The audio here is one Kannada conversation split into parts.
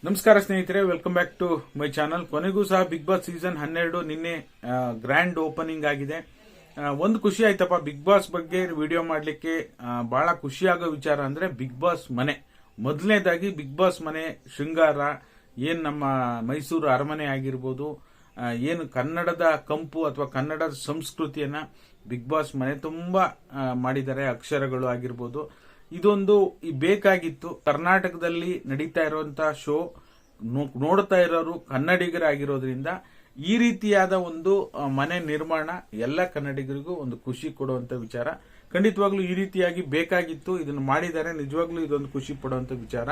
ನಮಸ್ಕಾರ ಸ್ನೇಹಿತರೆ, welcome back to my channel. ಕೊನೆಗೂ ಸಹ ಬಿಗ್ ಬಾಸ್ ಸೀಸನ್ 12 ನಿನ್ನೆ ಗ್ರ್ಯಾಂಡ್ ಓಪನಿಂಗ್ ಆಗಿದೆ. ಒಂದು ಖುಷಿ ಆಯ್ತಪ್ಪ ಬಿಗ್ ಬಾಸ್ ಬಗ್ಗೆ ವಿಡಿಯೋ ಮಾಡ್ಲಿಕ್ಕೆ. ಬಹಳ ಖುಷಿಯಾಗೋ ವಿಚಾರ ಅಂದ್ರೆ ಬಿಗ್ ಬಾಸ್ ಮನೆ. ಮೊದಲನೇದಾಗಿ ಬಿಗ್ ಬಾಸ್ ಮನೆ ಶೃಂಗಾರ, ಏನ್ ನಮ್ಮ ಮೈಸೂರು ಅರಮನೆ ಆಗಿರ್ಬೋದು, ಏನು ಕನ್ನಡದ ಕಂಪು ಅಥವಾ ಕನ್ನಡದ ಸಂಸ್ಕೃತಿಯನ್ನ ಬಿಗ್ ಬಾಸ್ ಮನೆ ತುಂಬಾ ಮಾಡಿದ್ದಾರೆ. ಅಕ್ಷರಗಳು ಆಗಿರ್ಬೋದು, ಇದೊಂದು ಬೇಕಾಗಿತ್ತು. ಕರ್ನಾಟಕದಲ್ಲಿ ನಡೀತಾ ಇರುವಂತಹ ಶೋ ನೋಡ್ತಾ ಇರೋರು ಕನ್ನಡಿಗರಾಗಿರೋದ್ರಿಂದ ಈ ರೀತಿಯಾದ ಒಂದು ಮನೆ ನಿರ್ಮಾಣ ಎಲ್ಲ ಕನ್ನಡಿಗರಿಗೂ ಒಂದು ಖುಷಿ ಕೊಡುವಂತ ವಿಚಾರ. ಖಂಡಿತವಾಗ್ಲೂ ಈ ರೀತಿಯಾಗಿ ಬೇಕಾಗಿತ್ತು, ಇದನ್ನು ಮಾಡಿದ್ದಾರೆ. ನಿಜವಾಗ್ಲೂ ಇದೊಂದು ಖುಷಿ ಪಡುವಂತ ವಿಚಾರ.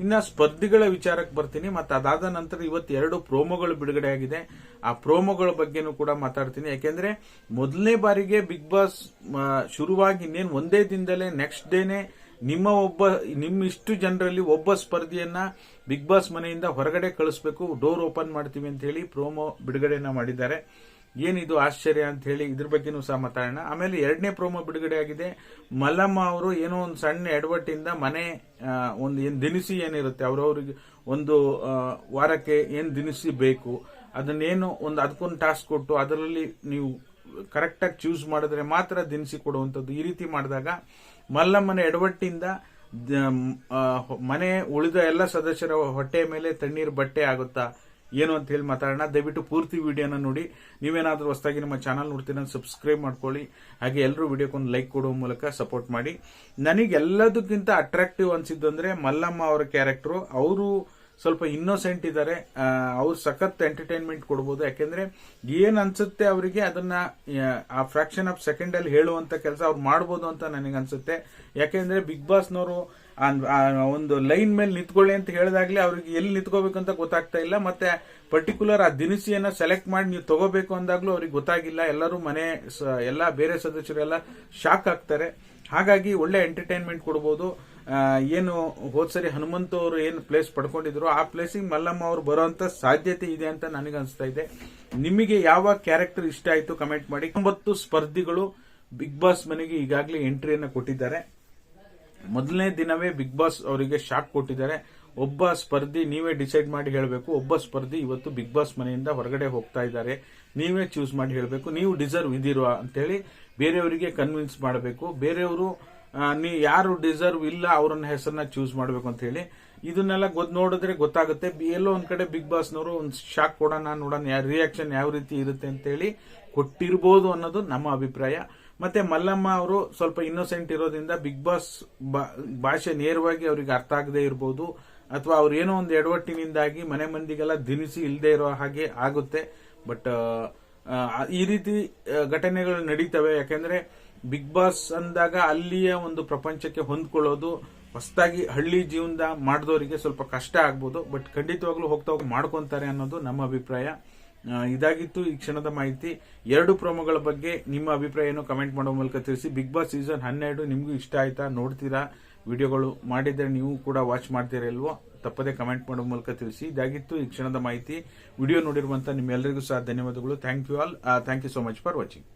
ಇನ್ನ ಸ್ಪರ್ಧಿಗಳ ವಿಚಾರಕ್ಕೆ ಬರ್ತೀನಿ. ಮತ್ತೆ ಅದಾದ ನಂತರ ಇವತ್ತು 2 ಪ್ರೋಮೋಗಳು ಬಿಡುಗಡೆ ಆಗಿದೆ. ಆ ಪ್ರೋಮೋಗಳ ಬಗ್ಗೆನೂ ಕೂಡ ಮಾತಾಡ್ತೀನಿ. ಯಾಕೆಂದ್ರೆ ಮೊದಲನೇ ಬಾರಿಗೆ ಬಿಗ್ ಬಾಸ್ ಶುರುವಾಗಿ ಇನ್ನೇನು ಒಂದೇ ದಿನದಲ್ಲೇ ನೆಕ್ಸ್ಟ್ ಡೇನೆ ನಿಮ್ಮ ಇಷ್ಟು ಜನರಲ್ಲಿ ಒಬ್ಬ ಸ್ಪರ್ಧಿಯನ್ನ ಬಿಗ್ ಬಾಸ್ ಮನೆಯಿಂದ ಹೊರಗಡೆ ಕಳಿಸಬೇಕು, ಡೋರ್ ಓಪನ್ ಮಾಡ್ತೀವಿ ಅಂತ ಹೇಳಿ ಪ್ರೋಮೋ ಬಿಡುಗಡೆನ ಮಾಡಿದ್ದಾರೆ. ಏನಿದು ಆಶ್ಚರ್ಯ ಅಂತ ಹೇಳಿ ಇದ್ರ ಬಗ್ಗೆನೂ ಸಹ ಮಾತಾಡೋಣ. ಆಮೇಲೆ 2ನೇ ಪ್ರೋಮೋ ಬಿಡುಗಡೆ ಆಗಿದೆ. ಮಲ್ಲಮ್ಮ ಅವರು ಏನೋ ಒಂದು ಸಣ್ಣ ಎಡವಟ್ಟಿಂದ ಮನೆ ಒಂದು ಏನ್ ದಿನಸಿ ಏನಿರುತ್ತೆ ಅವ್ರವ್ರಿಗೆ ಒಂದು ವಾರಕ್ಕೆ ಏನ್ ದಿನಸಿ ಬೇಕು ಅದನ್ನೇನು ಅದಕ್ಕೊಂದು ಟಾಸ್ಕ್ ಕೊಟ್ಟು ಅದರಲ್ಲಿ ನೀವು ಕರೆಕ್ಟಾಗಿ ಚೂಸ್ ಮಾಡಿದ್ರೆ ಮಾತ್ರ ದಿನಸಿ ಕೊಡುವಂಥದ್ದು. ಈ ರೀತಿ ಮಾಡಿದಾಗ ಮಲ್ಲಮ್ಮನ ಎಡವಟ್ಟಿಂದ ಮನೆ ಉಳಿದ ಎಲ್ಲ ಸದಸ್ಯರ ಹೊಟ್ಟೆ ಮೇಲೆ ತಣ್ಣೀರು ಬಟ್ಟೆ ಆಗುತ್ತಾ ಏನು ಅಂತ ಹೇಳಿ ಮಾತಾಡೋಣ. ದಯವಿಟ್ಟು ಪೂರ್ತಿ ವಿಡಿಯೋನ ನೋಡಿ. ನೀವೇನಾದ್ರೂ ಹೊಸದಾಗಿ ನಮ್ಮ ಚಾನಲ್ ನೋಡ್ತೀರ ಸಬ್ಸ್ಕ್ರೈಬ್ ಮಾಡ್ಕೊಳ್ಳಿ. ಹಾಗೆ ಎಲ್ಲರೂ ವಿಡಿಯೋಕ್ಕೊಂದು ಲೈಕ್ ಕೊಡುವ ಮೂಲಕ ಸಪೋರ್ಟ್ ಮಾಡಿ. ನನಗೆ ಎಲ್ಲದಕ್ಕಿಂತ ಅಟ್ರಾಕ್ಟಿವ್ ಅನ್ಸಿದ್ದು ಅಂದ್ರೆ ಮಲ್ಲಮ್ಮ ಅವರ ಕ್ಯಾರೆಕ್ಟರ್. ಅವರು ಸ್ವಲ್ಪ ಇನ್ನೋಸೆಂಟ್ ಇದ್ದಾರೆ. ಅವ್ರು ಸಖತ್ ಎಂಟರ್ಟೈನ್ಮೆಂಟ್ ಕೊಡಬಹುದು. ಯಾಕೆಂದ್ರೆ ಏನ್ ಅನ್ಸುತ್ತೆ ಅವರಿಗೆ ಅದನ್ನ ಆ ಫ್ರಾಕ್ಷನ್ ಆಫ್ ಸೆಕೆಂಡ್ ಅಲ್ಲಿ ಹೇಳುವಂತ ಕೆಲಸ ಅವ್ರು ಮಾಡಬಹುದು ಅಂತ ನನಗೆ ಅನ್ಸುತ್ತೆ. ಯಾಕೆಂದ್ರೆ ಬಿಗ್ ಬಾಸ್ನವರು ಒಂದು ಲೈನ್ ಮೇಲೆ ನಿಂತ್ಕೊಳ್ಳಿ ಅಂತ ಹೇಳಿದಾಗ್ಲೇ ಅವ್ರಿಗೆ ಎಲ್ಲಿ ನಿಂತ್ಕೋಬೇಕಂತ ಗೊತ್ತಾಗ್ತಾ ಇಲ್ಲ. ಮತ್ತೆ ಪರ್ಟಿಕ್ಯುಲರ್ ಆ ದಿನಸಿಯನ್ನ ಸೆಲೆಕ್ಟ್ ಮಾಡಿ ನೀವು ತಗೋಬೇಕು ಅಂದಾಗ್ಲೂ ಅವ್ರಿಗೆ ಗೊತ್ತಾಗಿಲ್ಲ. ಎಲ್ಲರೂ ಎಲ್ಲ ಬೇರೆ ಸದಸ್ಯರು ಎಲ್ಲ ಶಾಕ್ ಆಗ್ತಾರೆ. ಹಾಗಾಗಿ ಒಳ್ಳೆ ಎಂಟರ್ಟೈನ್ಮೆಂಟ್ ಕೊಡಬಹುದು. ಏನು ಹೋದ್ಸರಿ ಹನುಮಂತ ಅವರು ಏನು ಪ್ಲೇಸ್ ಪಡ್ಕೊಂಡಿದ್ರು ಆ ಪ್ಲೇಸಿಗೆ ಮಲ್ಲಮ್ಮ ಅವರು ಬರುವಂತ ಸಾಧ್ಯತೆ ಇದೆ ಅಂತ ನನಗೆ ಅನಿಸ್ತಾ ಇದೆ. ನಿಮಗೆ ಯಾವ ಕ್ಯಾರೆಕ್ಟರ್ ಇಷ್ಟ ಆಯ್ತು ಕಮೆಂಟ್ ಮಾಡಿ. 9 ಸ್ಪರ್ಧಿಗಳು ಬಿಗ್ ಬಾಸ್ ಮನೆಗೆ ಈಗಾಗಲೇ ಎಂಟ್ರಿಯನ್ನ ಕೊಟ್ಟಿದ್ದಾರೆ. ಮೊದಲನೇ ದಿನವೇ ಬಿಗ್ ಬಾಸ್ ಅವರಿಗೆ ಶಾಕ್ ಕೊಟ್ಟಿದ್ದಾರೆ. ಒಬ್ಬ ಸ್ಪರ್ಧಿ ನೀವೇ ಡಿಸೈಡ್ ಮಾಡಿ ಹೇಳಬೇಕು. ಒಬ್ಬ ಸ್ಪರ್ಧಿ ಇವತ್ತು ಬಿಗ್ ಬಾಸ್ ಮನೆಯಿಂದ ಹೊರಗಡೆ ಹೋಗ್ತಾ ಇದ್ದಾರೆ, ನೀವೇ ಚೂಸ್ ಮಾಡಿ ಹೇಳಬೇಕು. ನೀವು ಡಿಸರ್ವ್ ಇದಿರುವ ಅಂತೇಳಿ ಬೇರೆಯವರಿಗೆ ಕನ್ವಿನ್ಸ್ ಮಾಡಬೇಕು. ಬೇರೆಯವರು ಯಾರು ಡಿಸರ್ವ್ ಇಲ್ಲ ಅವರನ್ನ ಹೆಸರನ್ನ ಚೂಸ್ ಮಾಡಬೇಕು ಅಂತ ಹೇಳಿ ಇದನ್ನೆಲ್ಲ ನೋಡಿದ್ರೆ ಗೊತ್ತಾಗುತ್ತೆ. ಎಲ್ಲೋ ಒಂದ್ ಕಡೆ ಬಿಗ್ ಬಾಸ್ನವರು ಒಂದು ಶಾಕ್ ಕೊಡೋಣ, ನೋಡೋಣ ರಿಯಾಕ್ಷನ್ ಯಾವ ರೀತಿ ಇರುತ್ತೆ ಅಂತ ಹೇಳಿ ಕೊಟ್ಟಿರಬಹುದು ಅನ್ನೋದು ನಮ್ಮ ಅಭಿಪ್ರಾಯ. ಮತ್ತೆ ಮಲ್ಲಮ್ಮ ಅವರು ಸ್ವಲ್ಪ ಇನ್ನೋಸೆಂಟ್ ಇರೋದ್ರಿಂದ ಬಿಗ್ ಬಾಸ್ ಭಾಷೆ ನೇರವಾಗಿ ಅವರಿಗೆ ಅರ್ಥ ಆಗದೆ ಇರಬಹುದು, ಅಥವಾ ಅವ್ರು ಏನೋ ಒಂದು ಎಡವಟ್ಟಿನಿಂದಾಗಿ ಮನೆ ಮಂದಿಗೆಲ್ಲ ದಿನಸಿ ಇಲ್ಲದೆ ಇರೋ ಹಾಗೆ ಆಗುತ್ತೆ. ಬಟ್ ಈ ರೀತಿ ಘಟನೆಗಳು ನಡೀತವೆ. ಯಾಕೆಂದ್ರೆ ಬಿಗ್ ಬಾಸ್ ಅಂದಾಗ ಅಲ್ಲಿಯ ಒಂದು ಪ್ರಪಂಚಕ್ಕೆ ಹೊಂದ್ಕೊಳ್ಳೋದು ಹೊಸದಾಗಿ ಹಳ್ಳಿ ಜೀವನದ ಮಾಡಿದವರಿಗೆ ಸ್ವಲ್ಪ ಕಷ್ಟ ಆಗ್ಬೋದು. ಬಟ್ ಖಂಡಿತವಾಗ್ಲೂ ಹೋಗ್ತಾ ಮಾಡ್ಕೊಂತಾರೆ ಅನ್ನೋದು ನಮ್ಮ ಅಭಿಪ್ರಾಯ. ಇದಾಗಿತ್ತು ಈ ಕ್ಷಣದ ಮಾಹಿತಿ. 2 ಪ್ರೋಮೋಗಳ ಬಗ್ಗೆ ನಿಮ್ಮ ಅಭಿಪ್ರಾಯವನ್ನು ಕಮೆಂಟ್ ಮಾಡೋ ಮೂಲಕ ತಿಳಿಸಿ. ಬಿಗ್ ಬಾಸ್ ಸೀಸನ್ 12 ನಿಮಗೂ ಇಷ್ಟ ಆಯ್ತಾ? ನೋಡ್ತೀರಾ? ವಿಡಿಯೋಗಳು ಮಾಡಿದ್ರೆ ನೀವು ಕೂಡ ವಾಚ್ ಮಾಡ್ತೀರಾ ಇಲ್ವೋ? ತಪ್ಪದೆ ಕಮೆಂಟ್ ಮಾಡೋ ಮೂಲಕ ತಿಳಿಸಿ. ಇದಾಗಿತ್ತು ಈ ಕ್ಷಣದ ಮಾಹಿತಿ. ವಿಡಿಯೋ ನೋಡಿರುವಂತಹ ನಿಮ್ಮೆಲ್ಲರಿಗೂ ಸಹ ಧನ್ಯವಾದಗಳು. Thank you all. Thank you so much for watching.